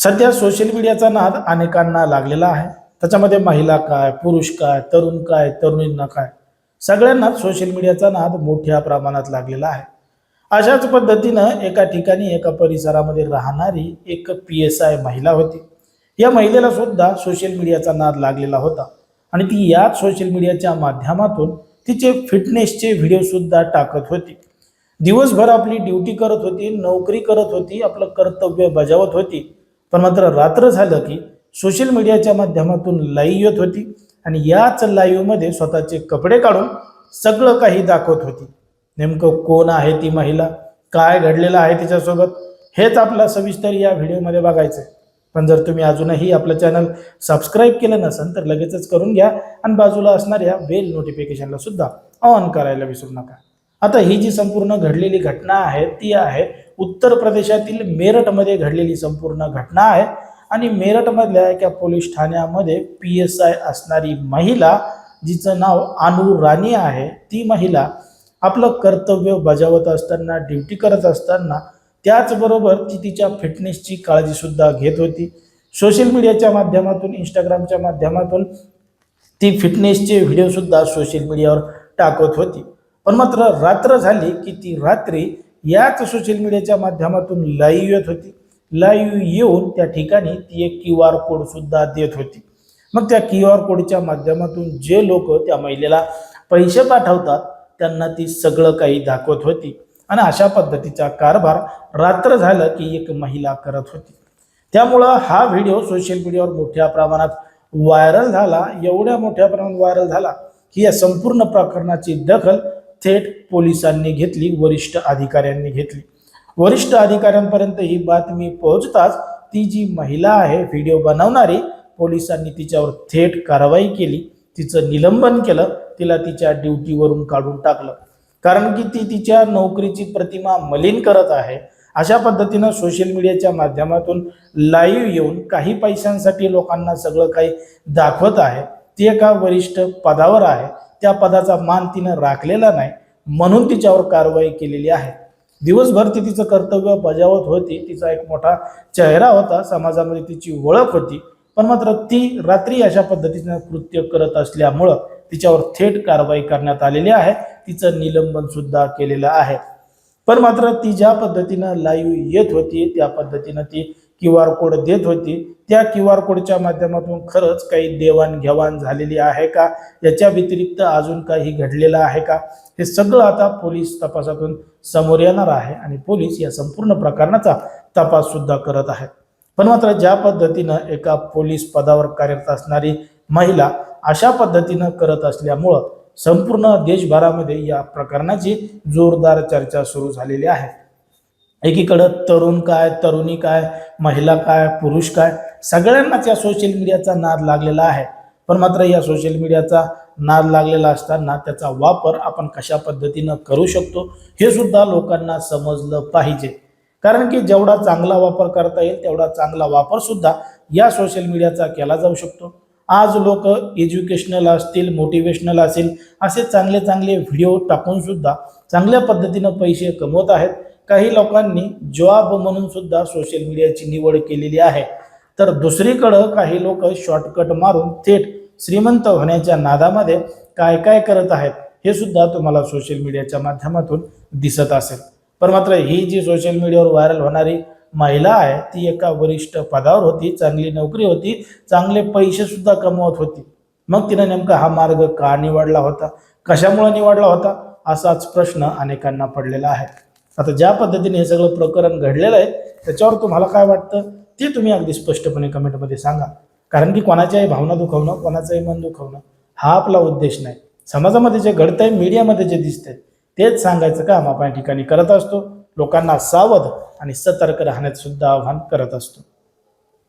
सध्या सोशल मीडियाचा नाद अनेकांना लागलेला आहे। त्याच्यामध्ये महिला काय, पुरुष काय, तरुण काय, तरुणींना काय, सगळ्यांनाच सोशल मीडियाचा नाद मोठ्या प्रमाणात लागलेला आहे। अशाच पद्धतीनं एका ठिकाणी एका परिसरामध्ये राहणारी एक PSI महिला होती। या महिलेला सुद्धा सोशल मीडियाचा नाद लागलेला होता आणि ती याच सोशल मीडियाच्या माध्यमातून तिचे फिटनेसचे व्हिडिओ सुद्धा टाकत होती। दिवसभर आपली ड्युटी करत होती, नोकरी करत होती, आपलं कर्तव्य बजावत होती, पण मात्र रात्र झालं की सोशल मीडियाच्या माध्यमातून लाईव्ह येत होती आणि याच लाईव्ह मध्ये स्वतःचे कपडे काढून सगळं काही दाखवत होती। नेमकं कोण आहे ती महिला, काय घडलेलं आहे तिच्यासोबत, हेच आपला सविस्तर या व्हिडिओमध्ये बघायचं आहे। पण जर तुम्ही अजूनही आपलं चॅनल सबस्क्राईब केलं नसेल तर लगेचच करून घ्या आणि बाजूला असणाऱ्या बेल नोटिफिकेशनला सुद्धा ऑन करायला विसरू नका। आता ही जी संपूर्ण घडलेली घटना आहे ती आहे उत्तर प्रदेशातील मेरठमध्ये घडलेली संपूर्ण घटना आहे आणि मेरठमधल्या एका पोलीस ठाण्यामध्ये PSI असणारी महिला, जिचं नाव अनु राणी आहे, ती महिला आपलं कर्तव्य बजावत असताना, ड्युटी करत असताना, त्याचबरोबर ती तिच्या फिटनेसची काळजी सुद्धा घेत होती। सोशल मीडियाच्या माध्यमातून, इंस्टाग्रामच्या माध्यमातून ती फिटनेसचे व्हिडिओ सुद्धा सोशल मीडियावर टाकत होती। पण मात्र रात्र झाली की ती रात्री याच सोशल मीडियाच्या माध्यमातून लाईव्ह येत होती। लाईव्ह येऊन त्या ठिकाणी ती एक QR कोड सुद्धा देत होती। मग त्या QR कोडच्या माध्यमातून जे लोक त्या महिलेला पैसे पाठवतात त्यांना ती सगळं काही दाखवत होती आणि अशा पद्धतीचा कारभार रात्र झालं की एक महिला करत होती। त्यामुळं हा व्हिडिओ सोशल मीडियावर मोठ्या प्रमाणात व्हायरल झाला। एवढ्या मोठ्या प्रमाणात व्हायरल झाला की या संपूर्ण प्रकरणाची दखल थेट पोलिसांनी घेतली, वरिष्ठ अधिकाऱ्यांनी घेतली। वरिष्ठ अधिकाऱ्यांपर्यंत ही बातमी पोहोचताच ती जी महिला आहे व्हिडिओ बनवणारी, पोलिसांनी तिच्यावर थेट कारवाई केली, तिचं निलंबन केलं, तिला तिच्या ड्युटीवरून काढून टाकलं। कारण की ती तिच्या नोकरीची प्रतिमा मलिन करत आहे। अशा पद्धतीनं सोशल मीडियाच्या माध्यमातून लाईव्ह येऊन काही पैशांसाठी लोकांना सगळं काही दाखवत आहे। ती एका वरिष्ठ पदावर आहे, त्या पदाचा मान तिनं राखलेला नाही, म्हणून तिच्यावर कारवाई केलेली आहे। दिवसभर ती तिचं कर्तव्य बजावत होती, तिचा एक मोठा चेहरा होता, समाजामध्ये तिची ओळख होती, पण मात्र ती रात्री अशा पद्धतीनं कृत्य करत असल्यामुळं तिच्यावर थेट कारवाई करण्यात आलेली आहे, तिचं निलंबन सुद्धा केलेलं आहे। पण मात्र ती ज्या पद्धतीनं लाईव्ह येत होती, त्या पद्धतीनं ती QR कोड देत होती, त्या QR कोडच्या माध्यमातून खरंच काही देवाणघेवाण झालेली आहे का, याच्या व्यतिरिक्त अजून काही घडलेलं आहे का, हे सगळं आता पोलीस तपासातून समोर येणार आहे आणि पोलीस या संपूर्ण प्रकरणाचा तपास सुद्धा करत आहेत। पण मात्र ज्या पद्धतीनं एका पोलीस पदावर कार्यरत असणारी महिला अशा पद्धतीनं करत असल्यामुळं संपूर्ण देशभरामध्ये या प्रकरणाची जोरदार चर्चा सुरू झालेली आहे। एकीकडे तरुण काय, तरुणी काय, महिला काय, पुरुष काय, सगळ्यांनाच या सोशल मीडियाचा नाद लागलेला आहे। पण मात्र या सोशल मीडियाचा नाद लागलेला असताना त्याचा वापर आपण कशा पद्धतीनं करू शकतो हे सुद्धा लोकांना समजलं पाहिजे। कारण की जेवढा चांगला वापर करता येईल तेवढा चांगला वापर सुद्धा या सोशल मीडियाचा केला जाऊ शकतो। आज लोक एज्युकेशनल असतील, मोटिवेशनल असेल, असे चांगले चांगले व्हिडिओ टाकून सुद्धा चांगल्या पद्धतीनं पैसे कमवत आहेत। काही लोकांनी जॉब म्हणून सुद्धा सोशल मीडियाची निवड केलेली आहे, तर दुसरीकडे काही लोक शॉर्टकट मारून थेट श्रीमंत होण्याच्या नादामध्ये काय काय करत आहेत हे सुद्धा तुम्हाला सोशल मीडियाच्या माध्यमातून दिसत असेल। पण मात्र ही जी सोशल मीडियावर व्हायरल होणारी महिला आहे ती एका वरिष्ठ पदावर होती, चांगली नोकरी होती, चांगले पैसे सुद्धा कमवत होती। मग तिने नेमका हा मार्ग का निवडला होता, कशामुळे निवडला होता, असाच प्रश्न अनेकांना पडलेला आहे। आता ज्या पद्धतीने हे सगळं प्रकरण घडलेलं आहे त्याच्यावर तुम्हाला काय वाटतं ते तुम्ही अगदी स्पष्टपणे कमेंटमध्ये सांगा। कारण की कोणाच्याही भावना दुखवणं, कोणाचंही मन दुखवणं हा आपला उद्देश नाही। समाजामध्ये जे घडतंय, मीडियामध्ये जे दिसतंय तेच सांगायचं काम आपण या ठिकाणी करत असतो। लोकांना सावध आणि सतर्क राहण्याचं सुद्धा आवाहन करत असतो।